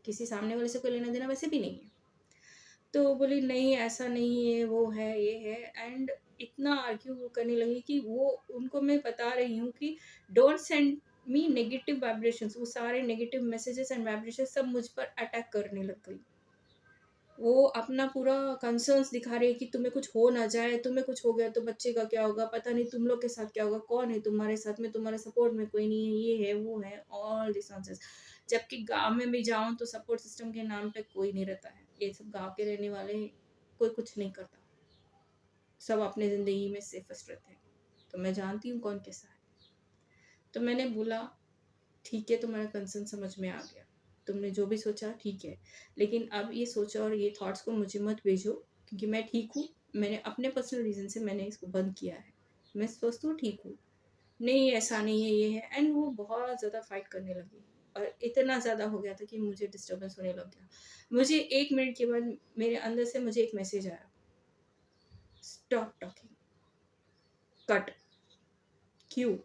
किसी सामने वाले से कोई लेना देना वैसे भी नहीं है। तो बोली नहीं ऐसा नहीं है, वो है, ये है एंड इतना आर्ग्यू वो करने लगी कि वो उनको मैं बता रही हूँ कि don't send me negative vibrations, वो सारे नेगेटिव मैसेजेस एंड वाइब्रेशंस सब मुझ पर अटैक करने लग गई। वो अपना पूरा कंसर्न्स दिखा रही है कि तुम्हें कुछ हो ना जाए, तुम्हें कुछ हो गया तो बच्चे का क्या होगा, पता नहीं तुम लोग के साथ क्या होगा, कौन है तुम्हारे साथ में, तुम्हारे सपोर्ट में कोई नहीं है, ये है, वो है, ऑल दिस नॉनसेंस। जबकि गाँव में भी जाऊँ तो सपोर्ट सिस्टम के नाम पे कोई नहीं रहता है। ये सब गाँव के रहने वाले कोई कुछ नहीं करता। सब अपनी ज़िंदगी में सेफेस्ट रहते हैं। तो मैं जानती हूँ कौन कैसा है। तो मैंने बोला ठीक है, तुम्हारा कंसर्न समझ में आ गया। तुमने जो भी सोचा ठीक है। लेकिन अब ये सोचो और ये थॉट्स को मुझे मत भेजो क्योंकि मैं ठीक हूँ। मैंने अपने पर्सनल रीज़न से मैंने इसको बंद किया है। मैं स्वस्थ हूँ, ठीक हूँ। नहीं ऐसा नहीं है, ये है एंड वो बहुत ज़्यादा फाइट करने लगी और इतना ज़्यादा हो गया था कि मुझे डिस्टर्बेंस होने लग गया। मुझे 1 मिनट के बाद मेरे अंदर से मुझे एक मैसेज आया, स्टॉप टॉकिंग, कट। क्यों?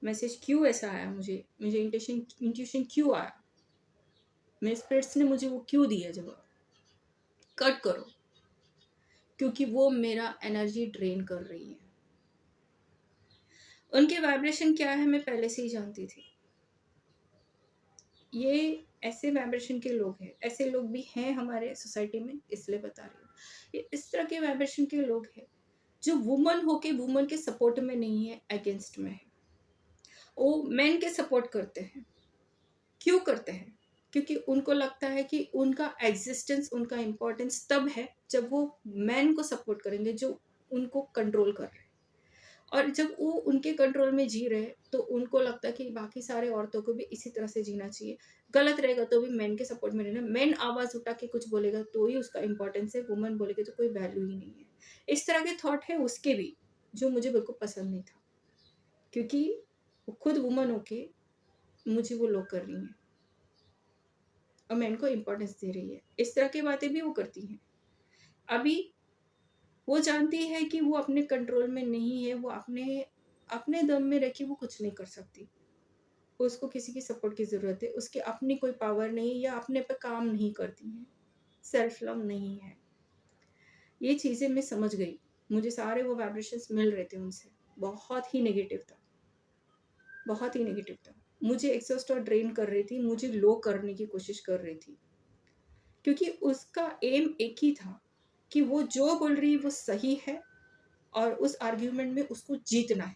मैसेज क्यों ऐसा आया मुझे? मुझे इंट्यूशन क्यों आया? मेरे स्पिरिट्स ने मुझे वो क्यों दिया जवाब? कट करो, क्योंकि वो मेरा एनर्जी ड्रेन कर रही है। उनके वाइब्रेशन क्या है मैं पहले से ही जानती थी। ये ऐसे वाइब्रेशन के लोग हैं, ऐसे लोग भी हैं हमारे सोसाइटी में, इसलिए बता रही हूँ। ये इस तरह के वाइब्रेशन के लोग हैं जो वुमन होके वुमन के सपोर्ट में नहीं है, अगेंस्ट में है। वो मेन के सपोर्ट करते हैं। क्यों करते हैं? क्योंकि उनको लगता है कि उनका एग्जिस्टेंस, उनका इम्पोर्टेंस तब है जब वो मैन को सपोर्ट करेंगे जो उनको कंट्रोल कर रहे हैं। और जब वो उनके कंट्रोल में जी रहे हैं तो उनको लगता है कि बाकी सारे औरतों को भी इसी तरह से जीना चाहिए। गलत रहेगा तो भी मैन के सपोर्ट में रहना। मैन आवाज़ उठा के कुछ बोलेगा तो ही उसका इम्पोर्टेंस है, वुमन बोलेगी तो कोई वैल्यू ही नहीं है। इस तरह के थॉट है उसके भी, जो मुझे बिल्कुल पसंद नहीं था। क्योंकि वो खुद वुमन होके मुझे वो लोग कर रही हैं और मैं इनको इम्पोर्टेंस दे रही है। इस तरह की बातें भी वो करती हैं। अभी वो जानती है कि वो अपने कंट्रोल में नहीं है, वो अपने अपने दम में रह के वो कुछ नहीं कर सकती। उसको किसी की सपोर्ट की ज़रूरत है, उसकी अपनी कोई पावर नहीं या अपने पे काम नहीं करती हैं, सेल्फ लव नहीं है। ये चीज़ें मैं समझ गई, मुझे सारे वो वाइब्रेशंस मिल रहे थे उनसे, बहुत ही नेगेटिव था, बहुत ही नेगेटिव था। मुझे एग्ज़ॉस्ट और ड्रेन कर रही थी, मुझे लो करने की कोशिश कर रही थी। क्योंकि उसका एम एक ही था कि वो जो बोल रही है वो सही है और उस आर्ग्यूमेंट में उसको जीतना है।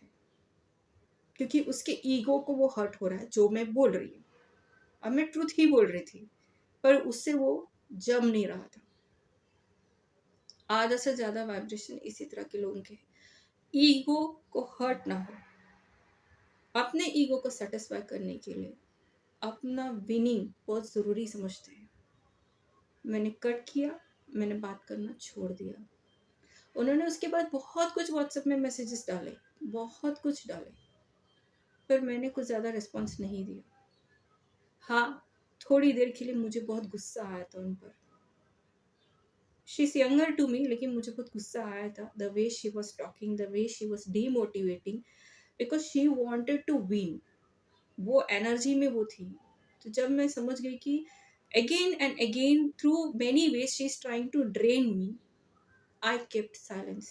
क्योंकि उसके ईगो को वो हर्ट हो रहा है जो मैं बोल रही हूँ। अब मैं ट्रुथ ही बोल रही थी, पर उससे वो जम नहीं रहा था। आधा से ज़्यादा वाइब्रेशन इसी तरह के लोगों के, ईगो को हर्ट ना हो। अपने ईगो को सेटिस्फाई करने के लिए अपना विनिंग बहुत ज़रूरी समझते हैं। मैंने कट किया, मैंने बात करना छोड़ दिया। उन्होंने उसके बाद बहुत कुछ व्हाट्सएप में मैसेजेस डाले, बहुत कुछ डाले, पर मैंने कुछ ज़्यादा रिस्पॉन्स नहीं दिया। हाँ, थोड़ी देर के लिए मुझे बहुत गुस्सा आया था उन पर। She is younger to me, लेकिन मुझे बहुत गुस्सा आया था the way she was talking, the way she was demotivating, because she wanted to win. वो एनर्जी में वो थी। तो जब मैं समझ गई कि again and again through many ways she is trying to drain me, I kept silence.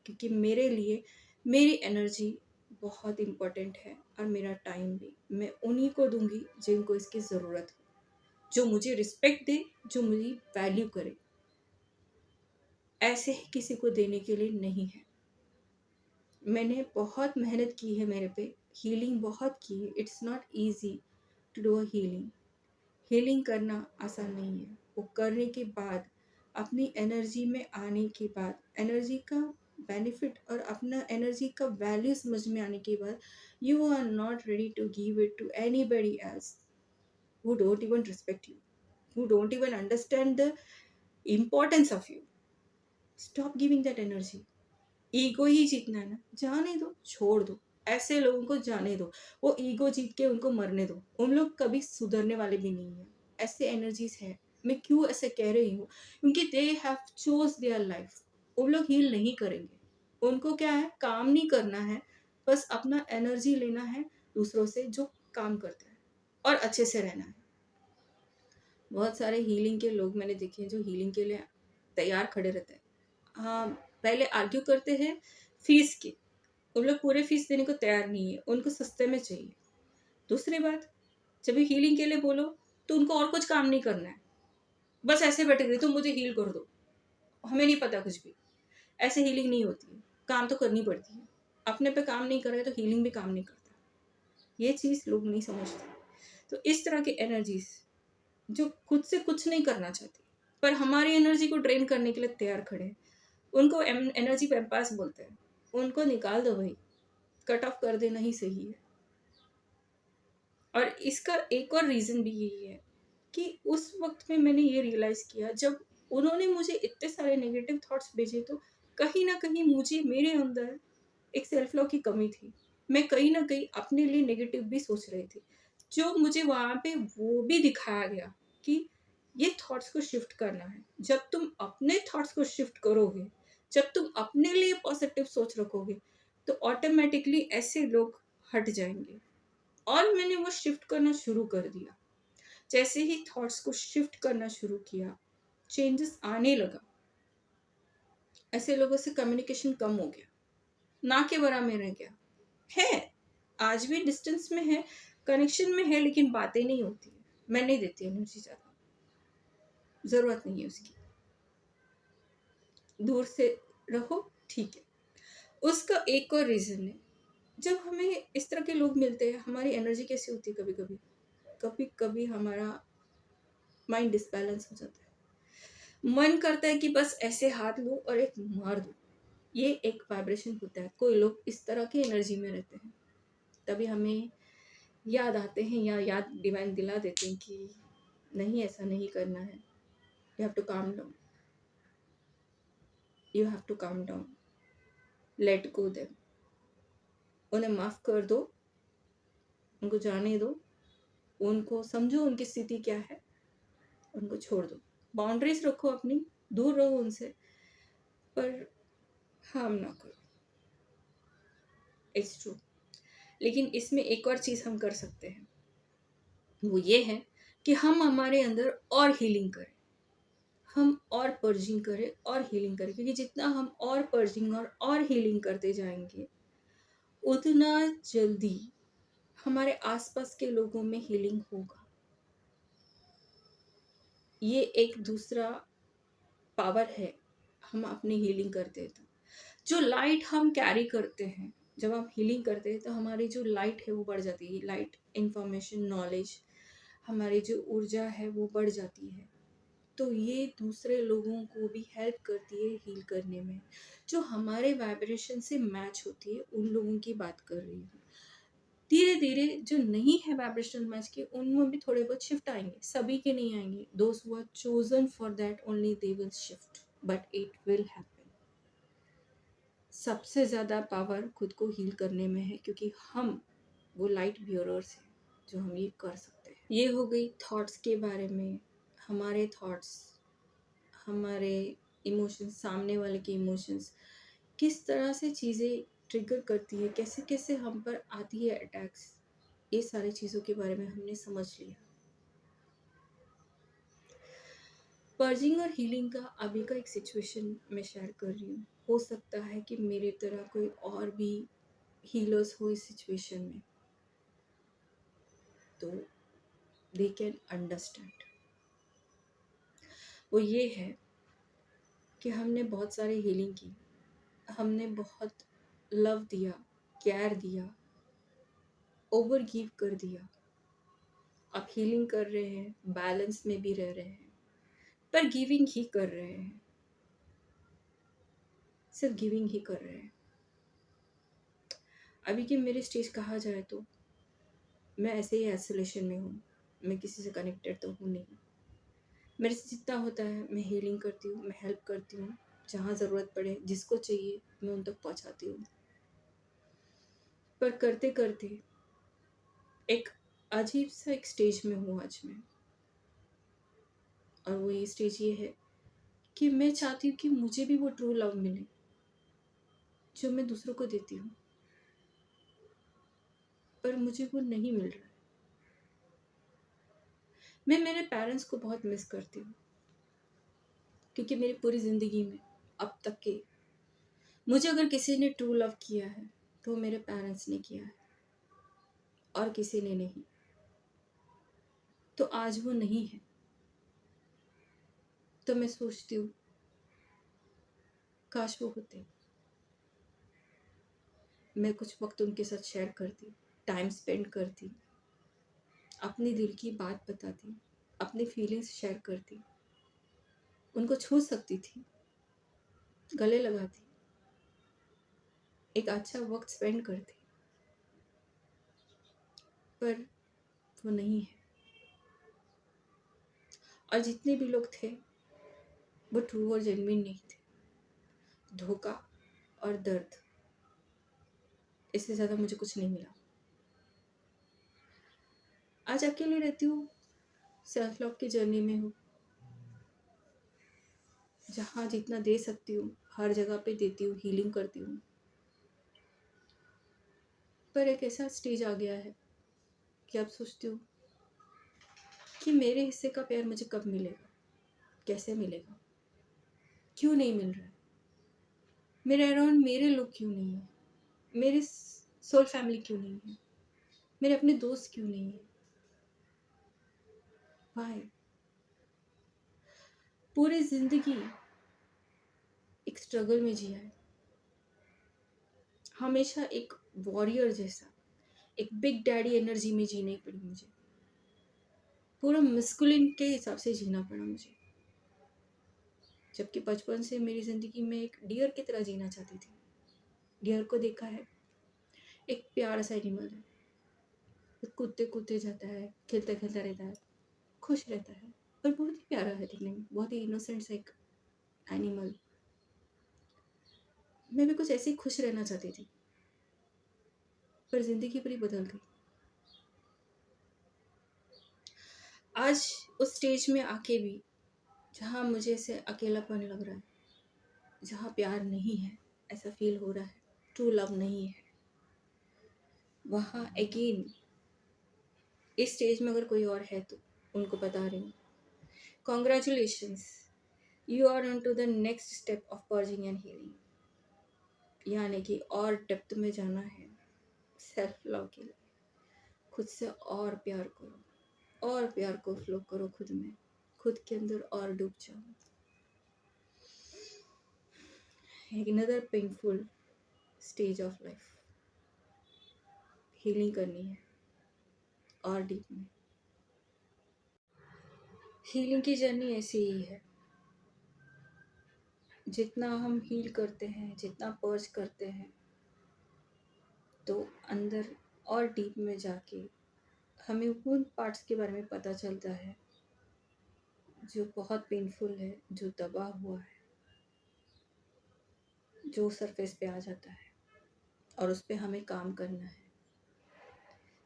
क्योंकि मेरे लिए मेरी एनर्जी बहुत इम्पोर्टेंट है और मेरा टाइम भी। मैं उन्हीं को दूँगी जिनको इसकी ज़रूरत हो, जो मुझे रिस्पेक्ट दे, जो मेरी वैल्यू करे। ऐसे ही किसी को देने के लिए नहीं है। मैंने बहुत मेहनत की है मेरे पे, हीलिंग बहुत की है। It's not easy to do a healing. Healing करना आसान नहीं है। वो करने के बाद, अपनी एनर्जी में आने के बाद, एनर्जी का बेनिफिट और अपना एनर्जी का वैल्यू समझ में आने के बाद, you are not ready to give it to anybody else who don't even respect you, who don't even understand the importance of you. Stop giving that energy. Ego ही जीतना है ना, जाने दो, छोड़ दो। ऐसे लोगों को जाने दो, वो ईगो जीत के उनको मरने दो। उन लोग कभी सुधरने वाले भी नहीं है। ऐसे एनर्जीज है। मैं क्यों ऐसे कह रही हूँ? क्योंकि they have chose their life. वो लोग हील नहीं करेंगे। उनको क्या है, काम नहीं करना है, बस अपना एनर्जी लेना है दूसरों से जो काम करते हैं और अच्छे से रहना है। बहुत सारे हीलिंग के लोग मैंने देखे हैं जो हीलिंग के लिए तैयार खड़े रहते हैं। हाँ, पहले आर्ग्यू करते हैं फीस की। उन लोग पूरे फीस देने को तैयार नहीं है, उनको सस्ते में चाहिए। दूसरी बात, जब भी हीलिंग के लिए बोलो तो उनको और कुछ काम नहीं करना है, बस ऐसे बैठे रहे तुम मुझे हील कर दो, हमें नहीं पता कुछ भी। ऐसे हीलिंग नहीं होती है, काम तो करनी पड़ती है। अपने पे काम नहीं कर रहे तो हीलिंग भी काम नहीं करता। ये चीज़ लोग नहीं समझते। तो इस तरह की एनर्जीज जो खुद से कुछ नहीं करना चाहती पर हमारी एनर्जी को ड्रेन करने के लिए तैयार खड़े हैं, उनको एनर्जी पैम्पास बोलते हैं। उनको निकाल दो भाई, कट ऑफ कर देना ही सही है। और इसका एक और रीज़न भी यही है कि उस वक्त में मैंने ये रियलाइज़ किया, जब उन्होंने मुझे इतने सारे नेगेटिव थॉट्स भेजे तो कहीं ना कहीं मुझे मेरे अंदर एक सेल्फ लव की कमी थी। मैं कहीं ना कहीं अपने लिए नेगेटिव भी सोच रही थी, जो मुझे वहाँ पे वो भी दिखाया गया कि ये थॉट्स को शिफ्ट करना है। जब तुम अपने थॉट्स को शिफ्ट करोगे, जब तुम अपने लिए पॉजिटिव सोच रखोगे, तो ऑटोमेटिकली ऐसे लोग हट जाएंगे। और मैंने वो शिफ्ट करना शुरू कर दिया। जैसे ही थॉट्स को शिफ्ट करना शुरू किया, चेंजेस आने लगा। ऐसे लोगों से कम्युनिकेशन कम हो गया, ना के बराबर में रह गया। है, आज भी डिस्टेंस में है, कनेक्शन में है, लेकिन बातें नहीं होती है। मैं नहीं देती एनर्जी ज़्यादा, ज़रूरत नहीं है उसकी। दूर से रहो, ठीक है। उसका एक और रीज़न है, जब हमें इस तरह के लोग मिलते हैं, हमारी एनर्जी कैसी होती है, कभी कभी कभी कभी हमारा माइंड डिसबैलेंस हो जाता है। मन करता है कि बस ऐसे हाथ लो और एक मार दो। ये एक वाइब्रेशन होता है। कोई लोग इस तरह की एनर्जी में रहते हैं, तभी हमें याद आते हैं या याद डिवाइन दिला देते हैं कि नहीं, ऐसा नहीं करना है। You have to calm down, you have to calm down, let go them. उन्हें माफ़ कर दो, उनको जाने दो, उनको समझो उनकी स्थिति क्या है, उनको छोड़ दो। बाउंड्रीज रखो अपनी, दूर रहो उनसे, पर हार्म ना करो। It's true. लेकिन इसमें एक और चीज़ हम कर सकते हैं, वो ये है कि हम हमारे अंदर और हीलिंग करें, हम और पर्जिंग करें और हीलिंग करें। क्योंकि जितना हम और पर्जिंग और हीलिंग करते जाएंगे, उतना जल्दी हमारे आसपास के लोगों में हीलिंग होगा। ये एक दूसरा पावर है। हम अपनी हीलिंग करते हैं तो जो लाइट हम कैरी करते हैं, जब हम हीलिंग करते हैं तो हमारी जो लाइट है वो बढ़ जाती है। लाइट, इंफॉर्मेशन, नॉलेज, हमारी जो ऊर्जा है वो बढ़ जाती है। तो ये दूसरे लोगों को भी हेल्प करती है हील करने में। जो हमारे वाइब्रेशन से मैच होती है, उन लोगों की बात कर रही हूँ। धीरे धीरे जो नहीं है वाइब्रेशन मैच के, उनमें भी थोड़े बहुत शिफ्ट आएंगे। सभी के नहीं आएंगे। Those who are chosen for that only they will shift, but it will happen. सबसे ज़्यादा पावर खुद को हील करने में है, क्योंकि हम वो लाइट बियरर्स हैं जो हम ये कर सकते हैं। ये हो गई थॉट्स के बारे में। हमारे थॉट्स, हमारे इमोशंस, सामने वाले के इमोशंस किस तरह से चीज़ें ट्रिगर करती है, कैसे कैसे हम पर आती है अटैक्स, ये सारी चीज़ों के बारे में हमने समझ लिया। पर्जिंग और हीलिंग का अभी का एक सिचुएशन मैं शेयर कर रही हूँ। हो सकता है कि मेरी तरह कोई और भी हीलर्स हो इस सिचुएशन में, तो दे कैन अंडरस्टैंड। वो ये है कि हमने बहुत सारी हीलिंग की, हमने बहुत लव दिया, केयर दिया, ओवर गिव कर दिया। अब हीलिंग कर रहे हैं, बैलेंस में भी रह रहे हैं, पर गिविंग ही कर रहे हैं, सिर्फ गिविंग ही कर रहे हैं। अभी की मेरी स्टेज कहा जाए तो मैं ऐसे ही आइसोलेशन में हूँ। मैं किसी से कनेक्टेड तो हूँ नहीं। मेरे से जितना होता है मैं हीलिंग करती हूँ, मैं हेल्प करती हूँ। जहाँ ज़रूरत पड़े, जिसको चाहिए, मैं उन तक पहुँचाती हूँ। पर करते करते एक अजीब सा एक स्टेज में हूँ आज मैं। और वो ये स्टेज ये है कि मैं चाहती हूँ कि मुझे भी वो ट्रू लव मिले जो मैं दूसरों को देती हूँ, पर मुझे वो नहीं मिल रहा है। मैं मेरे पेरेंट्स को बहुत मिस करती हूँ, क्योंकि मेरी पूरी ज़िंदगी में अब तक के मुझे अगर किसी ने ट्रू लव किया है तो मेरे पेरेंट्स ने किया है, और किसी ने नहीं। तो आज वो नहीं है, तो मैं सोचती हूँ काश वो होते, मैं कुछ वक्त उनके साथ शेयर करती, टाइम स्पेंड करती, अपनी दिल की बात बताती, अपनी फीलिंग्स शेयर करती, उनको छू सकती थी, गले लगाती, एक अच्छा वक्त स्पेंड करती, पर वो नहीं है। और जितने भी लोग थे वो ट्रू और जेन्युइन नहीं थे। धोखा और दर्द, इससे ज़्यादा मुझे कुछ नहीं मिला। आज अकेले रहती हूँ, सेल्फ लव की जर्नी में हूँ, जहाँ जितना दे सकती हूँ हर जगह पे देती हूँ, हीलिंग करती हूँ। पर एक ऐसा स्टेज आ गया है कि अब सोचती हूँ कि मेरे हिस्से का प्यार मुझे कब मिलेगा, कैसे मिलेगा, क्यों नहीं मिल रहा है, मेरे अराउंड मेरे लोग क्यों नहीं है, मेरी सोल फैमिली क्यों नहीं है, मेरे अपने दोस्त क्यों नहीं है, वाई। पूरी जिंदगी एक स्ट्रगल में जिया है, हमेशा एक वॉरियर जैसा, एक बिग डैडी एनर्जी में जीनी पड़ी मुझे, पूरा मस्कुलिन के हिसाब से जीना पड़ा मुझे। जबकि बचपन से मेरी ज़िंदगी में एक डियर की तरह जीना चाहती थी। डियर को देखा है, एक प्यारा सा एनिमल है, कूदते कूदते जाता है, खेलता खेलता रहता है, खुश रहता है, और बहुत ही प्यारा है दिखने में, बहुत ही इनोसेंट सा एक एनिमल। मैं भी कुछ ऐसे ही खुश रहना चाहती थी, पर ज़िंदगी पूरी बदल गई। आज उस स्टेज में आके भी जहाँ मुझे ऐसे अकेलापन लग रहा है, जहाँ प्यार नहीं है ऐसा फील हो रहा है, ट्रू लव नहीं है, वहाँ अगेन इस स्टेज में अगर कोई और है तो उनको बता रही हूँ, congratulations, you are on to the next step of purging and healing. यानी कि और डेप्थ में जाना है सेल्फ लव के लिए, खुद से और प्यार करो, और प्यार को फ्लो करो खुद में, खुद के अंदर और डूब जाओ। another painful stage of life, healing करनी है और डीप में। हीलिंग की जर्नी ऐसी ही है, जितना हम हील करते हैं, जितना पर्ज करते हैं, तो अंदर और डीप में जाके हमें उन पार्ट्स के बारे में पता चलता है जो बहुत पेनफुल है, जो दबा हुआ है, जो सरफेस पे आ जाता है, और उस पर हमें काम करना है।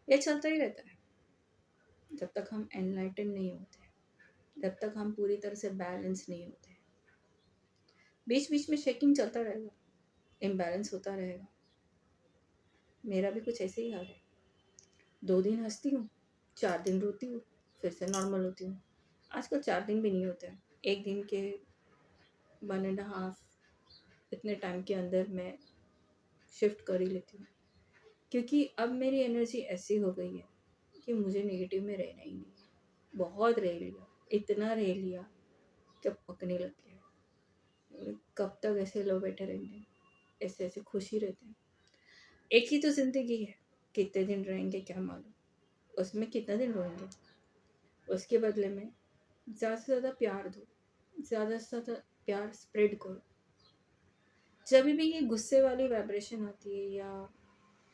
ये चलता ही रहता है जब तक हम एनलाइटन नहीं होते, जब तक हम पूरी तरह से बैलेंस नहीं होते। बीच बीच में शेकिंग चलता रहेगा, इम्बैलेंस होता रहेगा। मेरा भी कुछ ऐसे ही हाल है, 2 दिन हंसती हूँ, 4 दिन रोती हूँ, फिर से नॉर्मल होती हूँ। आजकल 4 दिन भी नहीं होते हैं, 1 दिन के 1.5 इतने टाइम के अंदर मैं शिफ्ट कर ही लेती हूँ, क्योंकि अब मेरी एनर्जी ऐसी हो गई है कि मुझे नेगेटिव में रहना ही नहीं है। बहुत रह लिया, इतना रह लिया कि अब पकने लग गया। कब तक ऐसे लोग बैठे रहेंगे, ऐसे ऐसे खुशी रहते हैं। एक ही तो ज़िंदगी है, कितने दिन रहेंगे क्या मालूम, उसमें कितना दिन रोएंगे। उसके बदले में ज़्यादा से ज़्यादा प्यार दो, ज़्यादा से ज़्यादा प्यार स्प्रेड करो। जब भी ये गुस्से वाली वाइब्रेशन आती है, या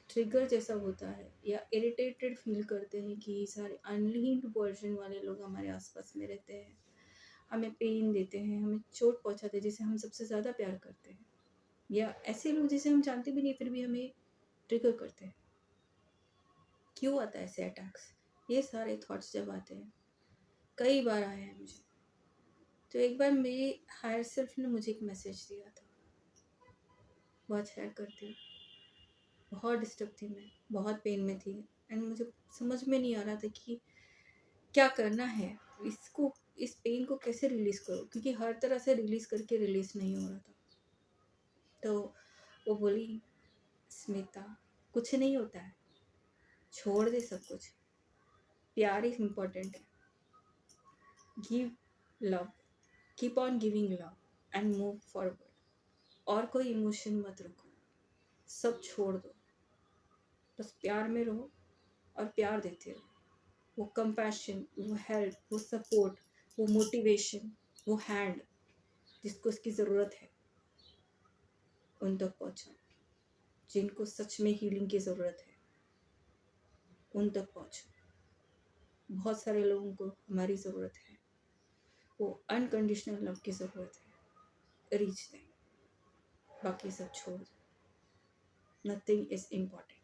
ट्रिगर जैसा होता है, या इरिटेटेड फील करते हैं कि सारे अनलीन्ड वर्जन वाले लोग हमारे आसपास में रहते हैं, हमें पेन देते हैं, हमें चोट पहुंचाते हैं, जिसे हम सबसे ज़्यादा प्यार करते हैं, या ऐसे लोग जिसे हम जानते भी नहीं फिर भी हमें ट्रिगर करते हैं। क्यों आता है ऐसे अटैक्स? ये सारे थॉट्स जब आते हैं, कई बार आए हैं मुझे, तो एक बार मेरी हायर सेल्फ ने मुझे एक मैसेज दिया था, बहुत शेयर करती हूँ। बहुत डिस्टर्ब थी मैं, बहुत पेन में थी, एंड मुझे समझ में नहीं आ रहा था कि क्या करना है, इसको, इस पेन को कैसे रिलीज़ करो, क्योंकि हर तरह से रिलीज़ करके रिलीज़ नहीं हो रहा था। तो वो बोली, स्मिता कुछ नहीं होता है, छोड़ दे सब कुछ, प्यार ही इम्पोर्टेंट है, give love, keep on giving love and move forward, और कोई इमोशन मत रखो, सब छोड़ दो, बस प्यार में रहो और प्यार देते रहो। वो कंपैशन, वो हेल्प, वो सपोर्ट, वो मोटिवेशन, वो हैंड जिसको इसकी ज़रूरत है उन तक पहुँचाओ। जिनको सच में हीलिंग की ज़रूरत है उन तक पहुँचो। बहुत सारे लोगों को हमारी ज़रूरत है, वो अनकंडीशनल लव की ज़रूरत है, रीच दें, बाकी सब छोड़ दो, नथिंग इज़ इम्पॉर्टेंट।